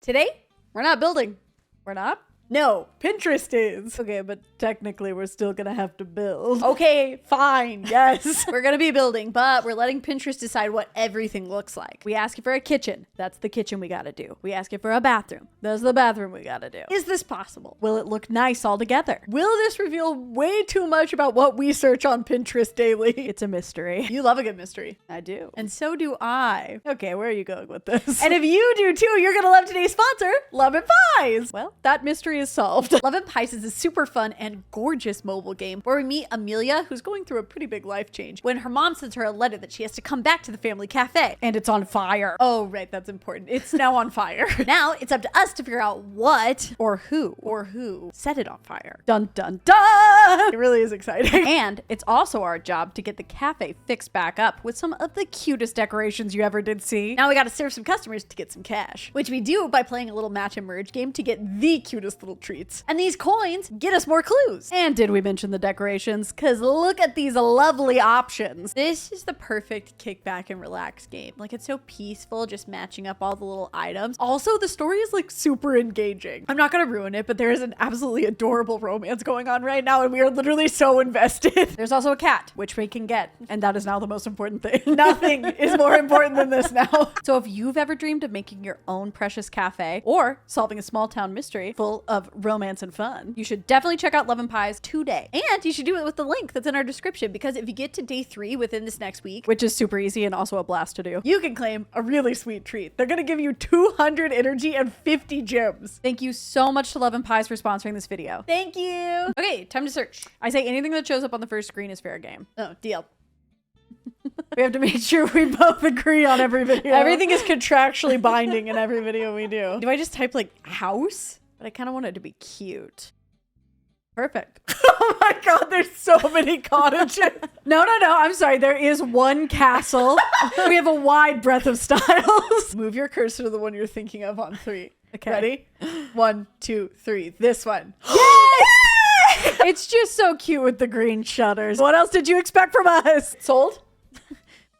Today, we're not building. We're not? No, Pinterest is. Okay, but technically we're still gonna have to build. Okay, fine, yes. We're gonna be building, but we're letting Pinterest decide what everything looks like. We ask you for a kitchen. That's the kitchen we gotta do. We ask you for a bathroom. That's the bathroom we gotta do. Is this possible? Will it look nice all together? Will this reveal way too much about what we search on Pinterest daily? It's a mystery. You love a good mystery. I do. And so do I. Okay, where are you going with this? And if you do too, you're gonna love today's sponsor, Love and Pies. Well, that mystery is solved. Love and Pies is a super fun and gorgeous mobile game where we meet Amelia, who's going through a pretty big life change, when her mom sends her a letter that she has to come back to the family cafe. And it's on fire. Oh, right, that's important. It's now on fire. Now it's up to us to figure out what Or who set it on fire. Dun dun dun! It really is exciting. And it's also our job to get the cafe fixed back up with some of the cutest decorations you ever did see. Now we gotta serve some customers to get some cash, which we do by playing a little match and merge game to get the cutest little treats. And these coins get us more clues. And did we mention the decorations? Cause look at these lovely options. This is the perfect kick back and relax game. Like, it's so peaceful, just matching up all the little items. Also, the story is like super engaging. I'm not gonna ruin it, but there is an absolutely adorable romance going on right now, and we are literally so invested. There's also a cat, which we can get, and that is now the most important thing. Nothing is more important than this now. So if you've ever dreamed of making your own precious cafe or solving a small town mystery full of romance and fun, you should definitely check out Love and Pies today. And you should do it with the link that's in our description, because if you get to day 3 within this next week, which is super easy and also a blast to do, you can claim a really sweet treat. They're gonna give you 200 energy and 50 gems. Thank you so much to Love and Pies for sponsoring this video. Thank you. Okay, time to search. I say anything that shows up on the first screen is fair game. Oh, deal. We have to make sure we both agree on every video. Everything is contractually binding in every video we do. Do I just type like house? But I kind of want it to be cute. Perfect. Oh my god, there's so many cottages. No, I'm sorry. There is one castle. We have a wide breadth of styles. Move your cursor to the one you're thinking of on 3. Okay. Ready? 1, 2, 3. This one. Yes! It's just so cute with the green shutters. What else did you expect from us? Sold?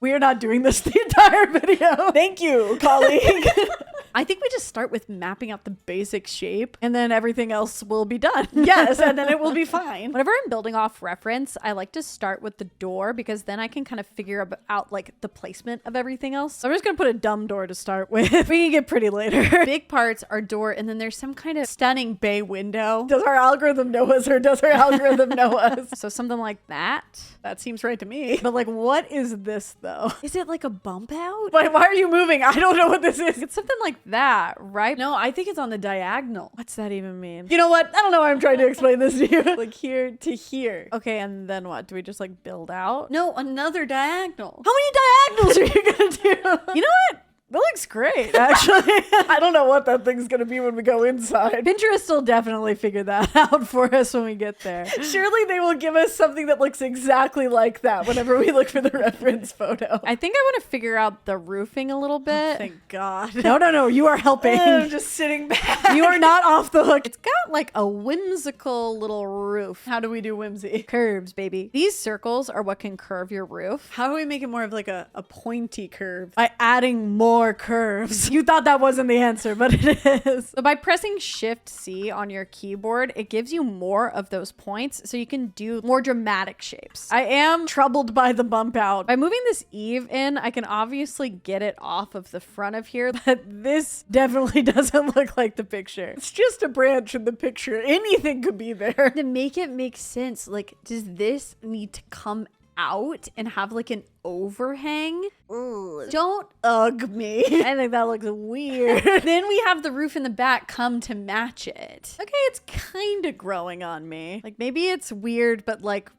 We are not doing this the entire video. Thank you, colleague. I think we just start with mapping out the basic shape and then everything else will be done. Yes, and then it will be fine. Whenever I'm building off reference, I like to start with the door because then I can kind of figure out like the placement of everything else. So I'm just gonna put a dumb door to start with. We can get pretty later. Big parts are door, and then there's some kind of stunning bay window. Does our algorithm know us, or does our algorithm know us? So something like that. That seems right to me. But like, what is this though? Is it like a bump out? Why are you moving? I don't know what this is. It's something like that, right? No, I think it's on the diagonal. What's that even mean? You know what? I don't know why I'm trying to explain this to you. Like here to here. Okay, and then what? Do we just like build out? No, another diagonal. How many diagonals are you gonna do? You know what? That looks great, actually. I don't know what that thing's gonna be when we go inside. Pinterest will definitely figure that out for us when we get there. Surely they will give us something that looks exactly like that whenever we look for the reference photo. I think I want to figure out the roofing a little bit. Oh, thank God. No, you are helping. I'm just sitting back. You are not off the hook. It's got like a whimsical little roof. How do we do whimsy? Curves, baby. These circles are what can curve your roof. How do we make it more of like a pointy curve? By adding more curves. You thought that wasn't the answer, but it is. So by pressing Shift-C on your keyboard, it gives you more of those points so you can do more dramatic shapes. I am troubled by the bump out. By moving this eave in, I can obviously get it off of the front of here, but this definitely doesn't look like the picture. It's just a branch in the picture. Anything could be there. To make it make sense, like, does this need to come out and have like an overhang? Ugh. Don't ugh me. I think that looks weird. Then we have the roof in the back come to match it. Okay, it's kind of growing on me. Like maybe it's weird, but like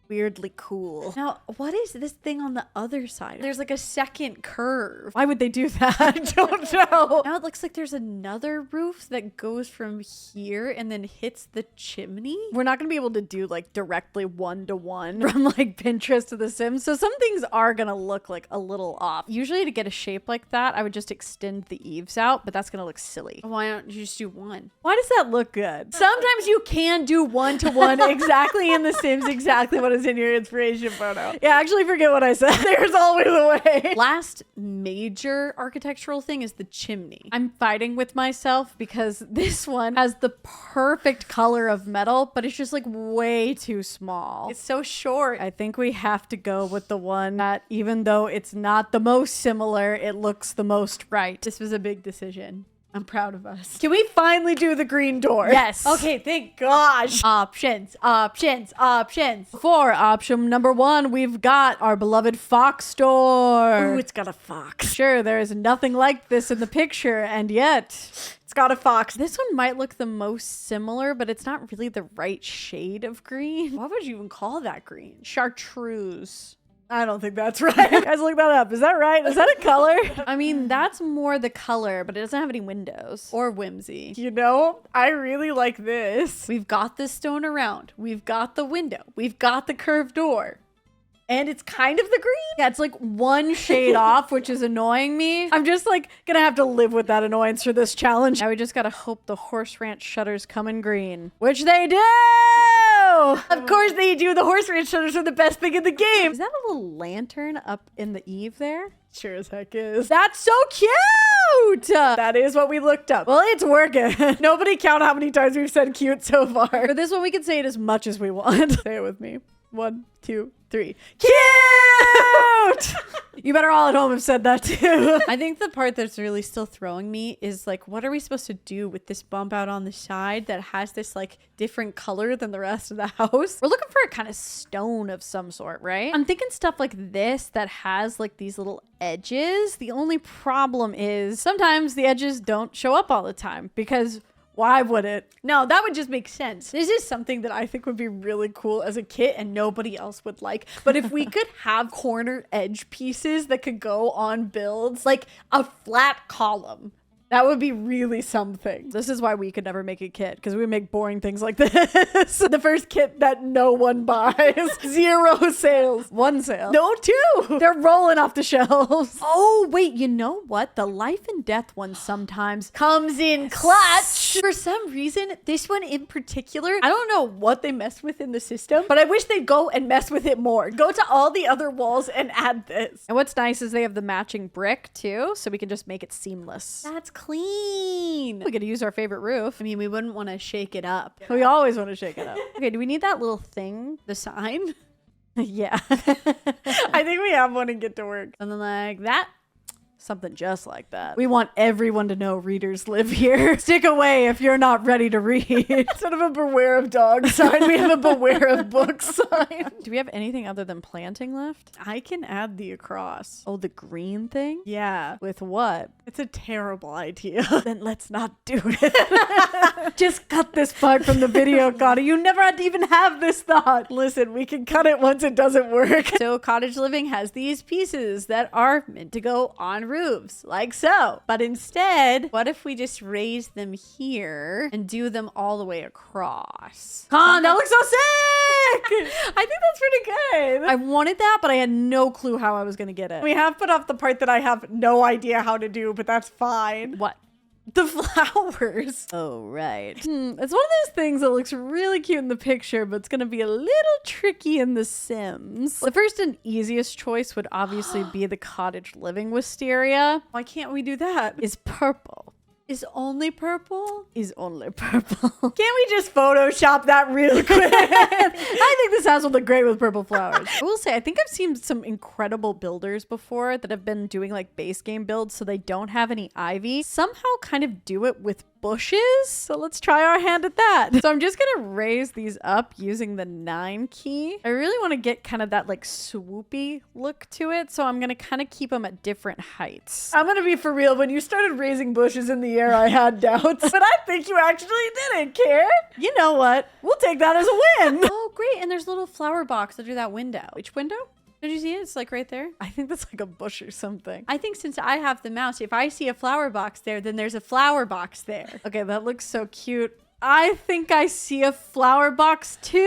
weirdly cool. Now, what is this thing on the other side? There's like a second curve. Why would they do that? I don't know. Now it looks like there's another roof that goes from here and then hits the chimney. We're not gonna be able to do like directly one-to-one from like Pinterest to The Sims. So some things are gonna look like a little off. Usually to get a shape like that, I would just extend the eaves out, but that's gonna look silly. Why don't you just do one? Why does that look good? Sometimes you can do one-to-one exactly in The Sims, exactly what is was in your inspiration photo. Yeah, actually forget what I said. There's always a way. Last major architectural thing is the chimney. I'm fighting with myself because this one has the perfect color of metal, but it's just like way too small. It's so short. I think we have to go with the one that, even though it's not the most similar, it looks the most right. This was a big decision. I'm proud of us. Can we finally do the green door? Yes. Okay, thank gosh. Options, options, options. For option number 1, we've got our beloved fox door. Ooh, it's got a fox. Sure, there is nothing like this in the picture, and yet It's got a fox. this one might look the most similar, but it's not really the right shade of green. What would you even call that green? Chartreuse. I don't think that's right. Guys, look that up. Is that right? Is that a color? I mean, that's more the color, but it doesn't have any windows. Or whimsy. You know, I really like this. We've got this stone around. We've got the window. We've got the curved door. And it's kind of the green. Yeah, it's like one shade off, which is annoying me. I'm just like gonna have to live with that annoyance for this challenge. Now we just gotta hope the horse ranch shutters come in green, which they do. Of course they do. The horse ranch shutters are the best thing in the game. Is that a little lantern up in the eave there? Sure as heck is. That's so cute. That is what we looked up. Well, it's working. Nobody count how many times we've said cute so far. For this one, we can say it as much as we want. Say it with me. 1, 2, 3. Cute! You better all at home have said that too. I think the part that's really still throwing me is like, what are we supposed to do with this bump out on the side that has this like different color than the rest of the house? We're looking for a kind of stone of some sort, right? I'm thinking stuff like this that has like these little edges. The only problem is sometimes the edges don't show up all the time because why would it? No, that would just make sense. This is something that I think would be really cool as a kit and nobody else would like. But if we could have corner edge pieces that could go on builds, like a flat column, that would be really something. This is why we could never make a kit, because we make boring things like this. The first kit that no one buys. 0 sales. 1 sale. No, 2. They're rolling off the shelves. Oh, wait, you know what? The life and death one sometimes Comes in clutch. For some reason, this one in particular, I don't know what they messed with in the system, but I wish they'd go and mess with it more. Go to all the other walls and add this. And what's nice is they have the matching brick too, so we can just make it seamless. That's clean. We could use our favorite roof. I mean, we wouldn't want to shake it up. We always want to shake it up. Okay, do we need that little thing? The sign? Yeah. I think we have one and get to work. Something like that. Something just like that. We want everyone to know readers live here. Stick away if you're not ready to read. Instead of a beware of dogs sign, we have a beware of books sign. Do we have anything other than planting left? I can add the across. Oh, the green thing? Yeah. With what? It's a terrible idea. Then let's not do it. Just cut this part from the video, Connie. You never had to even have this thought. Listen, we can cut it once it doesn't work. So cottage living has these pieces that are meant to go on roofs, like so. But instead, what if we just raise them here and do them all the way across? Con, that looks so sick! I think that's pretty good. I wanted that, but I had no clue how I was going to get it. We have put off the part that I have no idea how to do, but that's fine. What? The flowers. Oh, right. It's one of those things that looks really cute in the picture, but it's going to be a little tricky in The Sims. The first and easiest choice would obviously be the cottage living wisteria. Why can't we do that? Is purple. Is only purple? Is only purple. Can't we just Photoshop that real quick? I think this house will look great with purple flowers. I will say, I think I've seen some incredible builders before that have been doing like base game builds so they don't have any ivy. Somehow kind of do it with bushes. So let's try our hand at that. So I'm just gonna raise these up using the 9 key. I really want to get kind of that like swoopy look to it. So I'm gonna kind of keep them at different heights. I'm gonna be for real. When you started raising bushes in the air, I had doubts. But I think you actually did it, Karen. You know what? We'll take that as a win. Oh, great. And there's a little flower box under that window. Which window? Did you see it? It's like right there. I think that's like a bush or something. I think since I have the mouse, if I see a flower box there, then there's a flower box there. Okay, that looks so cute. I think I see a flower box too.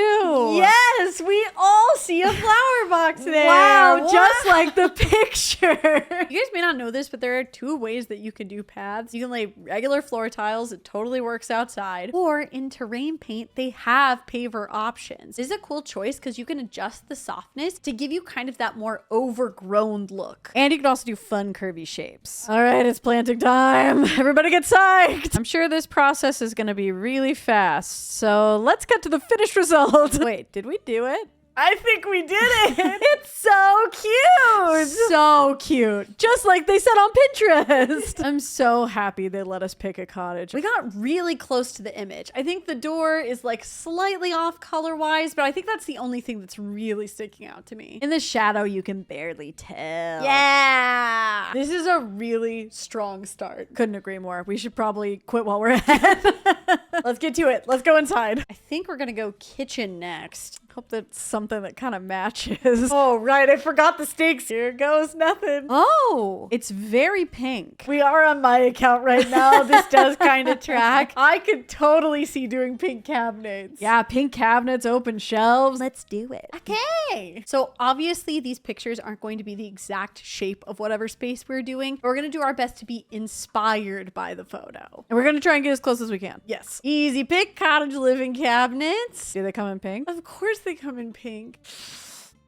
Yes, we all see a flower box there. Wow, just like the picture. You guys may not know this, but there are 2 ways that you can do paths. You can lay regular floor tiles. It totally works outside. Or in terrain paint, they have paver options. This is a cool choice because you can adjust the softness to give you kind of that more overgrown look. And you can also do fun curvy shapes. All right, it's planting time. Everybody get psyched. I'm sure this process is going to be really fast. So let's get to the finished result. Wait, did we do it? I think we did it. It's so cute. So cute. Just like they said on Pinterest. I'm so happy they let us pick a cottage. We got really close to the image. I think the door is like slightly off color wise, but I think that's the only thing that's really sticking out to me. In the shadow, you can barely tell. Yeah. This is a really strong start. Couldn't agree more. We should probably quit while we're ahead. Let's get to it. Let's go inside. I think we're going to go kitchen next. Hope that's something that kind of matches. Oh, right. I forgot the stakes. Here goes nothing. Oh, it's very pink. We are on my account right now. This does kind of track. I could totally see doing pink cabinets. Yeah, pink cabinets, open shelves. Let's do it. Okay. So obviously these pictures aren't going to be the exact shape of whatever space we're doing. We're going to do our best to be inspired by the photo. And we're going to try and get as close as we can. Yes. Easy pick cottage living cabinets. Do they come in pink? Of course they come in pink.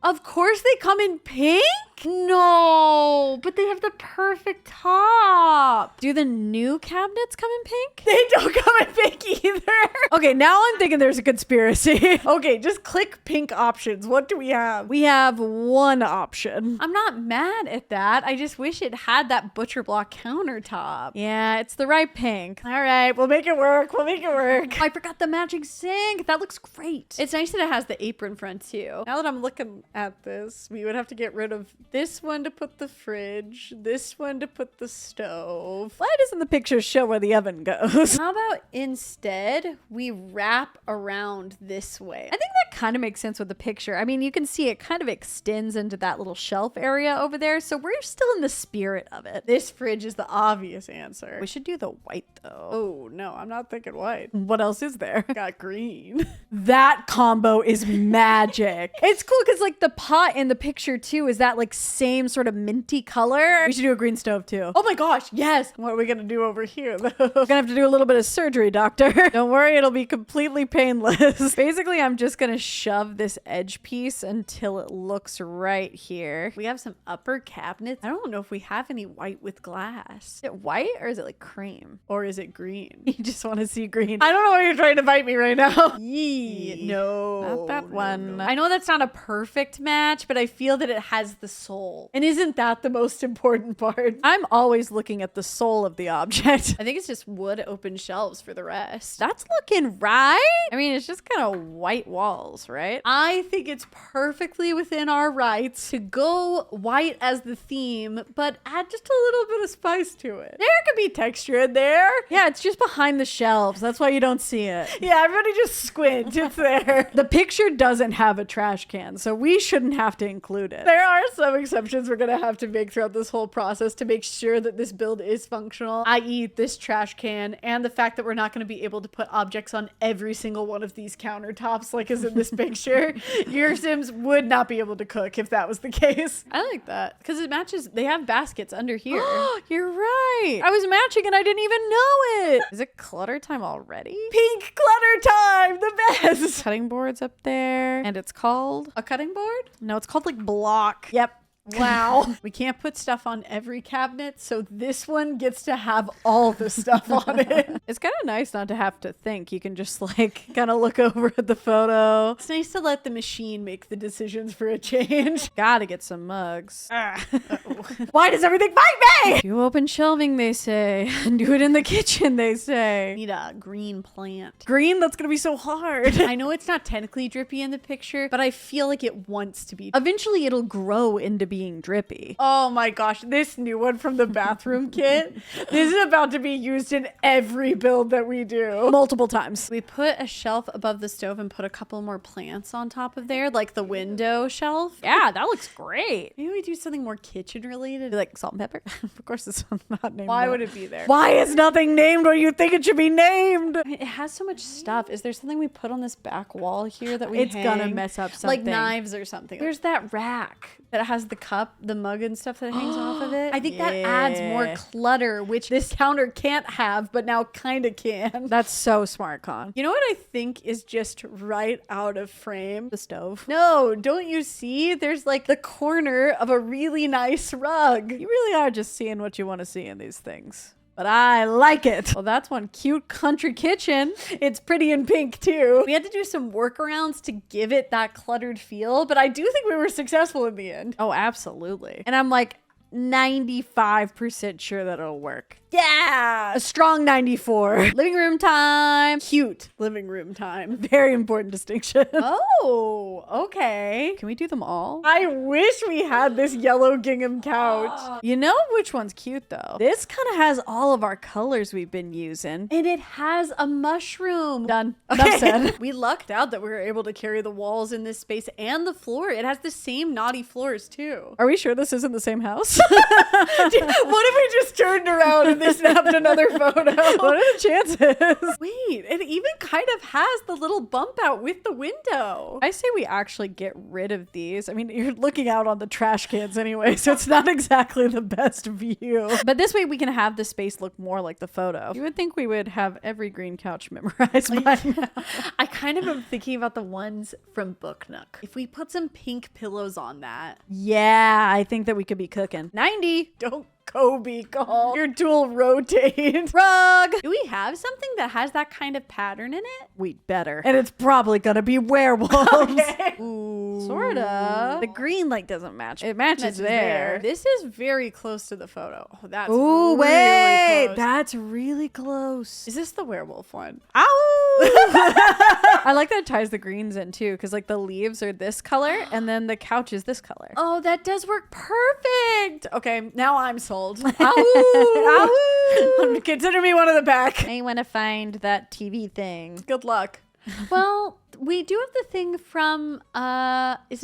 Of course they come in pink? No, but they have the perfect top. Do the new cabinets come in pink? They don't come in pink either. Okay, now I'm thinking there's a conspiracy. Okay, just click pink options. What do we have? We have one option. I'm not mad at that. I just wish it had that butcher block countertop. Yeah, it's the right pink. All right, we'll make it work. We'll make it work. I forgot the matching sink. That looks great. It's nice that it has the apron front too. Now that I'm looking at this, we would have to get rid of this one to put the fridge, this one to put the stove. Why doesn't the picture show where the oven goes? How about instead we wrap around this way? I think that kind of makes sense with the picture. I mean, you can see it kind of extends into that little shelf area over there, so we're still in the spirit of it. This fridge is the obvious answer. We should do the white though. Oh no, I'm not thinking white. What else is there? Got green. That combo is magic. It's cool because like the pot in the picture too is that like same sort of minty color. We should do a green stove too. Oh my gosh, yes. What are we gonna do over here though? We're gonna have to do a little bit of surgery, doctor. Don't worry, it'll be completely painless. Basically, I'm just gonna shove this edge piece until it looks right here. We have some upper cabinets. I don't know if we have any white with glass. Is it white or is it like cream? Or is it green? You just want to see green. I don't know why you're trying to bite me right now. Yee. No. Not that one. No. I know that's not a perfect match, but I feel that it has the soul. And isn't that the most important part? I'm always looking at the soul of the object. I think it's just wood open shelves for the rest. That's looking right. I mean, it's just kind of white walls, right? I think it's perfectly within our rights to go white as the theme, but add just a little bit of spice to it. There could be texture in there. Yeah, it's just behind the shelves. That's why you don't see it. Yeah, everybody just squint. It's there. The picture doesn't have a trash can, so we shouldn't have to include it. There are some exceptions we're going to have to make throughout this whole process to make sure that this build is functional, i.e. this trash can, and the fact that we're not going to be able to put objects on every single one of these countertops like is in this picture. Your Sims would not be able to cook if that was the case. I like that because it matches. They have baskets under here. You're right. I was matching and I didn't even know it. Is it clutter time already? Pink clutter time, the best. Cutting boards up there. And it's called a cutting board? No, it's called like block. Yep. Wow. We can't put stuff on every cabinet, so this one gets to have all the stuff on it. It's kind of nice not to have to think. You can just like kind of look over at the photo. It's nice to let the machine make the decisions for a change. Gotta get some mugs. Why does everything fight me? Do open shelving, they say. Do it in the kitchen, they say. Need a green plant. Green? That's gonna be so hard. I know it's not technically drippy in the picture, but I feel like it wants to be. Eventually it'll grow into being being drippy. Oh my gosh, this new one from the bathroom kit. This is about to be used in every build that we do. Multiple times. We put a shelf above the stove and put a couple more plants on top of there, like the window shelf. Yeah, that looks great. Maybe we do something more kitchen related. Like salt and pepper. Of course it's not named. Why would it be there? Why is nothing named when you think it should be named? I mean, it has so much stuff. Is there something we put on this back wall here that we It's hang? gonna mess up something. Like knives or something. There's that rack that has the cup, the mug and stuff that hangs off of it. I think that adds more clutter, which this counter can't have, but now kind of can. That's so smart, Con. You know what I think is just right out of frame? The stove. No, don't you see? There's like the corner of a really nice rug. You really are just seeing what you want to see in these things. But I like it. Well, that's one cute country kitchen. It's pretty in pink too. We had to do some workarounds to give it that cluttered feel, but I do think we were successful in the end. Oh, absolutely. And I'm like 95% sure that it'll work. Yeah! A strong 94. Living room time. Cute living room time. Very important distinction. Oh, okay. Can we do them all? I wish we had this yellow gingham couch. You know which one's cute though? This kind of has all of our colors we've been using. And it has a mushroom. Done. Enough said. We lucked out that we were able to carry the walls in this space and the floor. It has the same naughty floors too. Are we sure this isn't the same house? What if we just turned around and they snapped another photo? What are the chances? Wait, it even kind of has the little bump out with the window. I say we actually get rid of these. I mean, you're looking out on the trash cans anyway, so it's not exactly the best view. But this way we can have the space look more like the photo. You would think we would have every green couch memorized by now. I kind of am thinking about the ones from Book Nook. If we put some pink pillows on that. Yeah, I think that we could be cooking. 90. Don't Kobe call. Your dual rotate. Rug. Do we have something that has that kind of pattern in it? We'd better. And it's probably gonna be werewolves. Okay. Ooh. Sorta. The green like doesn't match. It matches there. This is very close to the photo. Oh, that's Ooh, really wait. close. That's really close. Is this the werewolf one? Ow! I like that it ties the greens in too, because like the leaves are this color and then the couch is this color. Oh, that does work perfect. Okay, now I'm sold. Ow! Consider me one of the pack. I want to find that TV thing. Good luck. Well, we do have the thing from it's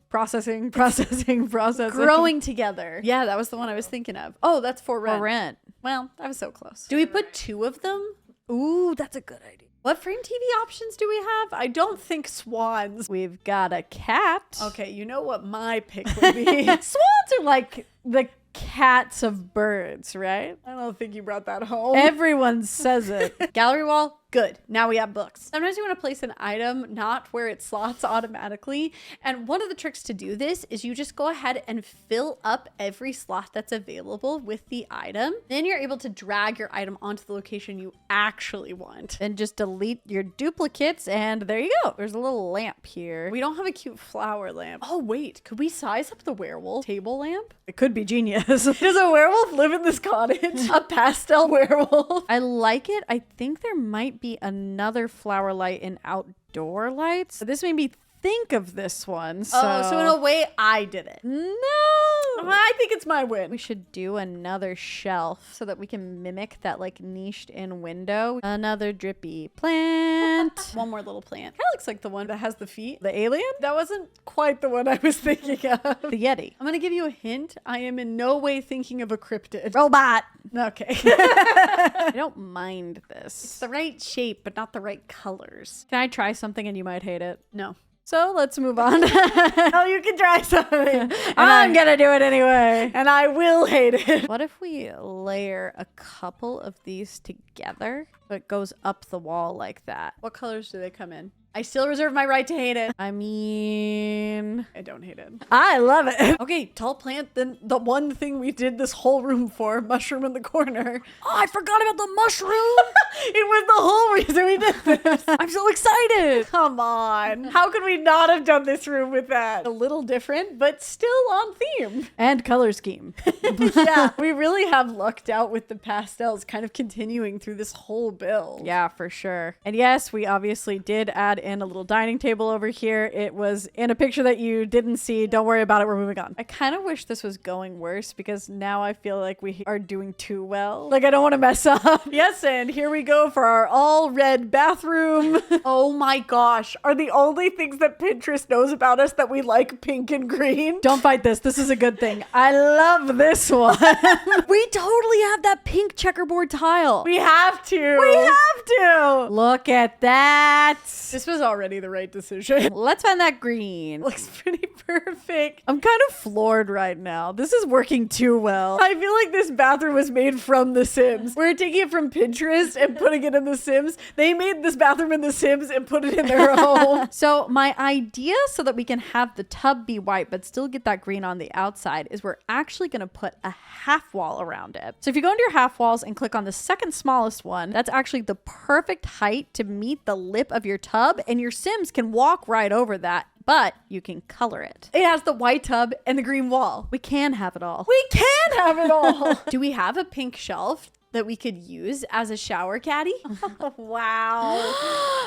Processing. growing together. Yeah, that was the one I was thinking of. Oh, that's for rent. For rent. Well, I was so close. Do we put two of them? Ooh, that's a good idea. What frame TV options do we have? I don't think swans. We've got a cat. Okay, you know what my pick would be. Swans are like the cats of birds, right? I don't think you brought that home. Everyone says it. Gallery wall, good. Now we have books. Sometimes you want to place an item not where it slots automatically. And one of the tricks to do this is you just go ahead and fill up every slot that's available with the item. Then you're able to drag your item onto the location you actually want. And just delete your duplicates and there you go. There's a little lamp here. We don't have a cute flower lamp. Oh, wait. Could we size up the werewolf table lamp? It could be genius. Does a werewolf live in this cottage? A pastel werewolf? I like it. I think there might be another flower light in outdoor lights. So this made me think of this one. So in a way, I did it. No. I think it's my win. We should do another shelf so that we can mimic that like niched in window. Another drippy plant. One more little plant. Kind of looks like the one that has the feet. The alien? That wasn't quite the one I was thinking of. The Yeti. I'm going to give you a hint. I am in no way thinking of a cryptid. Robot. Okay. I don't mind this. It's the right shape, but not the right colors. Can I try something and you might hate it? No. So let's move on. Oh, you can try something. I'm gonna do it anyway. And I will hate it. What if we layer a couple of these together? So it goes up the wall like that. What colors do they come in? I still reserve my right to hate it. I mean, I don't hate it. I love it. Okay, tall plant, then the one thing we did this whole room for, mushroom in the corner. Oh, I forgot about the mushroom. It was the whole reason we did this. I'm so excited. Come on. How could we not have done this room with that? A little different, but still on theme. And color scheme. Yeah, we really have lucked out with the pastels kind of continuing through this whole build. Yeah, for sure. And yes, we obviously did add in a little dining table over here. It was in a picture that you didn't see. Don't worry about it. We're moving on. I kind of wish this was going worse because now I feel like we are doing too well. Like I don't want to mess up. Yes, and here we go for our all red bathroom. Oh my gosh. Are the only things that Pinterest knows about us that we like pink and green? Don't fight this. This is a good thing. I love this one. We totally have that pink checkerboard tile. We have to. We have to. Look at that. This was already the right decision. Let's find that green. Looks pretty perfect. I'm kind of floored right now. This is working too well. I feel like this bathroom was made from The Sims. We're taking it from Pinterest and putting it in The Sims. They made this bathroom in The Sims and put it in their home. So my idea so that we can have the tub be white but still get that green on the outside is we're actually going to put a half wall around it. So if you go into your half walls and click on the second smallest one, that's actually the perfect height to meet the lip of your tub, and your Sims can walk right over that, but you can color it. It has the white tub and the green wall. We can have it all. We can have it all. Do we have a pink shelf that we could use as a shower caddy? Wow.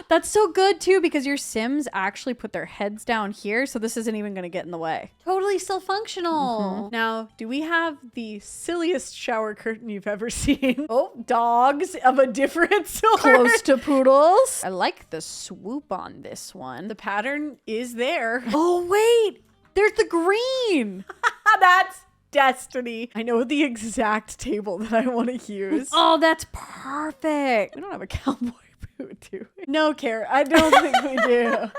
That's so good too, because your Sims actually put their heads down here, so this isn't even going to get in the way. Totally still functional. Now, do we have the silliest shower curtain you've ever seen? Oh, dogs of a different sort. Close to poodles. I like the swoop on this one. The pattern is there. Oh wait, there's the green. That's destiny. I know the exact table that I want to use. Oh, that's perfect. We don't have a cowboy boot, do we? No, Care. I don't think we do.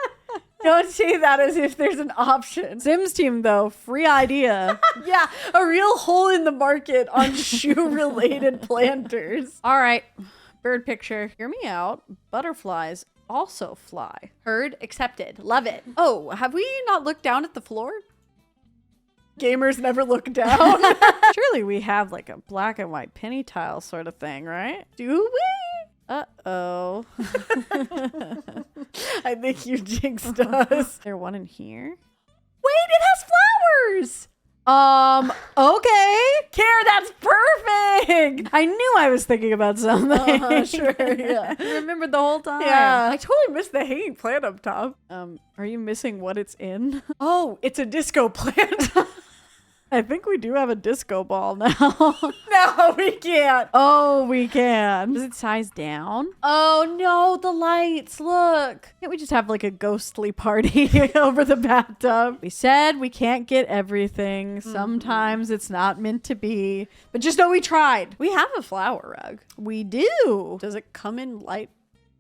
Don't say that as if there's an option. Sims team, though, free idea. Yeah, a real hole in the market on shoe-related planters. All right, bird picture. Hear me out. Butterflies also fly. Heard, accepted. Love it. Oh, have we not looked down at the floor? Gamers never look down. Surely we have like a black and white penny tile sort of thing, right? Do we? Uh-oh. I think you jinxed us. Is there one in here? Wait, it has flowers. Okay. Care, that's perfect. I knew I was thinking about something. Sure, yeah. I remembered the whole time. Yeah. I totally missed the hanging plant up top. Are you missing what it's in? Oh, it's a disco plant. I think we do have a disco ball now. No, we can't. Oh, we can. Does it size down? Oh no, the lights, look. Can't we just have like a ghostly party over the bathtub? We said we can't get everything. Sometimes it's not meant to be. But just know we tried. We have a flower rug. We do. Does it come in light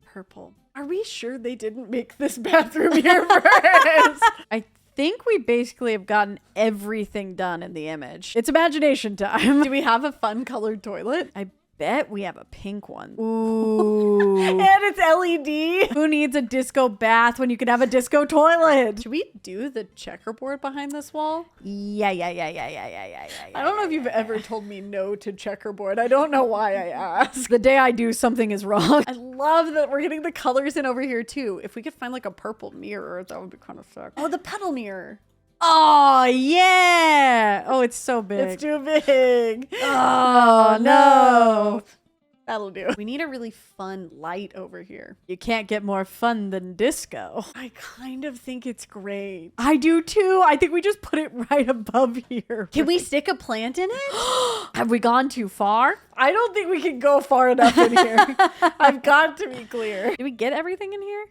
purple? Are we sure they didn't make this bathroom here first? I think we basically have gotten everything done in the image. It's imagination time. Do we have a fun colored toilet? I bet we have a pink one. Ooh. And it's LED. Who needs a disco bath when you can have a disco toilet? Should we do the checkerboard behind this wall? Yeah. I don't know if you've ever told me no to checkerboard. I don't know why I asked. The day I do, something is wrong. I love that we're getting the colors in over here too. If we could find like a purple mirror, that would be kind of sick. Oh, the pedal mirror. Oh, yeah. Oh, it's so big. It's too big. Oh, no. That'll do. We need a really fun light over here. You can't get more fun than disco. I kind of think it's great. I do too. I think we just put it right above here. Can we stick a plant in it? Have we gone too far? I don't think we can go far enough in here. I've got to be clear. Did we get everything in here?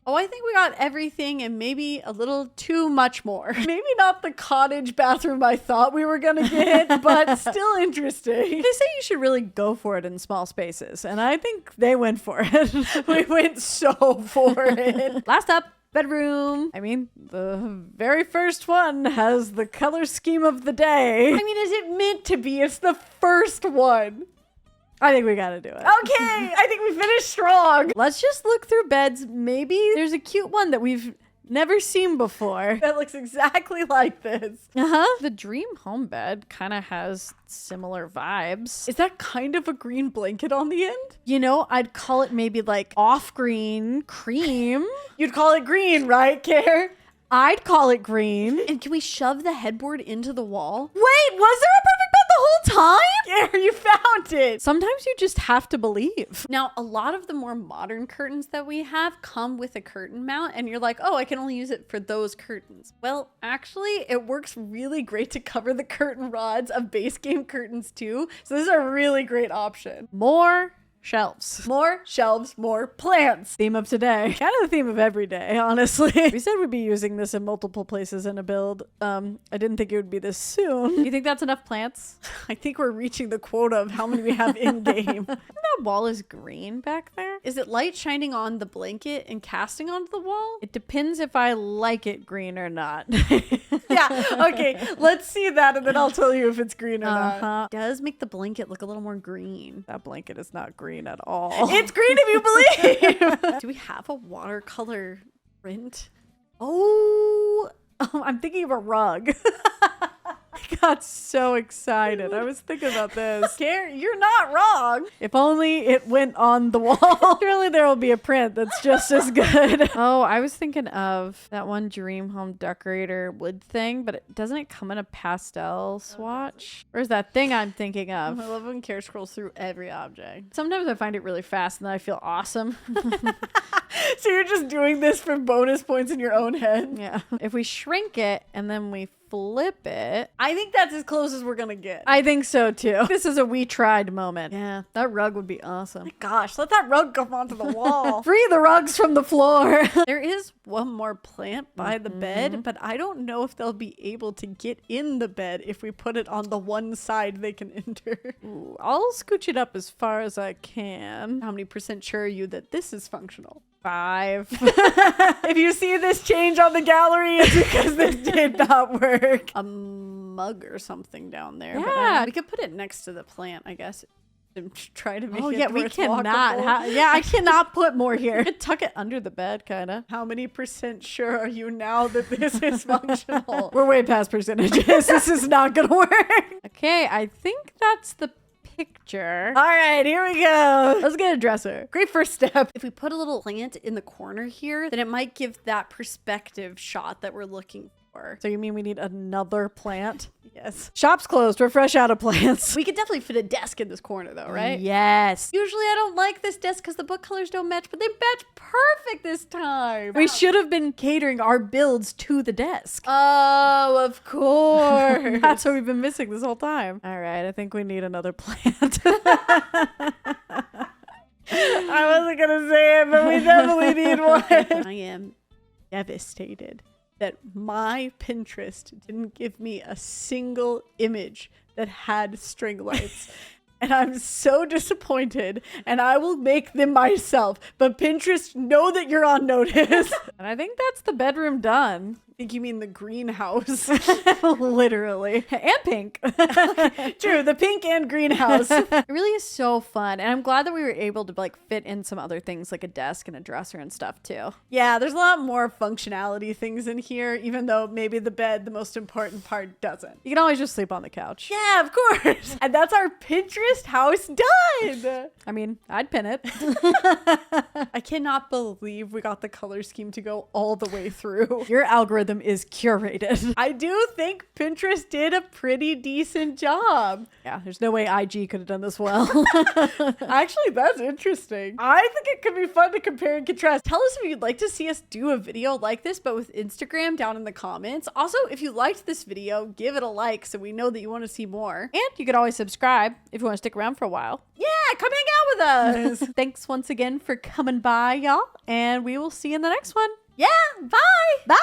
Oh, I think we got everything and maybe a little too much more. Maybe not the cottage bathroom I thought we were gonna get, but still interesting. They say you should really go for it in small spaces, and I think they went for it. We went so for it. Last up, bedroom. I mean, the very first one has the color scheme of the day. I mean, is it meant to be? It's the first one. I think we gotta do it. Okay, I think we finished strong. Let's just look through beds. Maybe there's a cute one that we've never seen before. That looks exactly like this. The dream home bed kind of has similar vibes. Is that kind of a green blanket on the end? You know, I'd call it maybe like off green cream. You'd call it green, right, Care? I'd call it green. And can we shove the headboard into the wall? Wait, was there a perfect bed the whole whole time? Yeah, you found it. Sometimes you just have to believe. Now, a lot of the more modern curtains that we have come with a curtain mount, and you're like, oh, I can only use it for those curtains. Well, actually, it works really great to cover the curtain rods of base game curtains too. So this is a really great option. More shelves. More shelves, more plants. Theme of today. Kind of the theme of every day, honestly. We said we'd be using this in multiple places in a build. I didn't think it would be this soon. You think that's enough plants? I think we're reaching the quota of how many we have in game. That wall is green back there. Is it light shining on the blanket and casting onto the wall? It depends if I like it green or not. Yeah, okay, let's see that and then I'll tell you if it's green or not. It does make the blanket look a little more green. That blanket is not green at all. It's green if you believe. Do we have a watercolor print? Oh, I'm thinking of a rug. I got so excited. I was thinking about this. Karen, you're not wrong. If only it went on the wall. Surely there will be a print that's just as good. Oh, I was thinking of that one Dream Home Decorator wood thing, but doesn't it come in a pastel swatch? Where's that thing I'm thinking of? I love when Kirsch scrolls through every object. Sometimes I find it really fast and then I feel awesome. So you're just doing this for bonus points in your own head? Yeah. If we shrink it and then we flip it, I think that's as close as we're gonna get. I think so too. This is a we tried moment. Yeah, that rug would be awesome. Oh my gosh, let that rug come onto the wall. Free the rugs from the floor. There is one more plant by the bed, but I don't know if they'll be able to get in the bed if we put it on the one side they can enter. Ooh, I'll scooch it up as far as I can. How many % sure are you that this is functional? 5. If you see this change on the gallery, it's because this did not work. A mug or something down there. Yeah. But we could put it next to the plant, I guess. And try to make Oh it yeah, where we it's cannot. walkable. Yeah, I cannot put more here. Tuck it under the bed, kind of. How many % sure are you now that this is functional? We're way past percentages. This is not gonna work. Okay, I think that's the picture. All right, here we go. Let's get a dresser. Great first step. If we put a little plant in the corner here, then it might give that perspective shot that we're looking for. So you mean we need another plant? Yes. Shop's closed. We're fresh out of plants. We could definitely fit a desk in this corner though, right? Yes. Usually I don't like this desk because the book colors don't match, but they match perfect this time. We should have been catering our builds to the desk. Oh, of course. That's what we've been missing this whole time. All right, I think we need another plant. I wasn't gonna say it, but we definitely need one. I am devastated that my Pinterest didn't give me a single image that had string lights. And I'm so disappointed, and I will make them myself. But Pinterest, know that you're on notice. And I think that's the bedroom done. I think you mean the greenhouse. Literally. And pink. True, the pink and greenhouse. It really is so fun. And I'm glad that we were able to like fit in some other things like a desk and a dresser and stuff too. Yeah, there's a lot more functionality things in here, even though maybe the bed, the most important part, doesn't. You can always just sleep on the couch. Yeah, of course. And that's our Pinterest house done. I mean, I'd pin it. I cannot believe we got the color scheme to go all the way through. Your algorithm is curated. I do think Pinterest did a pretty decent job. Yeah, there's no way IG could have done this well. Actually, that's interesting. I think it could be fun to compare and contrast. Tell us if you'd like to see us do a video like this, but with Instagram down in the comments. Also, if you liked this video, give it a like so we know that you want to see more. And you could always subscribe if you want to stick around for a while. Yeah, come hang out with us. Thanks once again for coming by, y'all. And we will see you in the next one. Yeah, bye. Bye.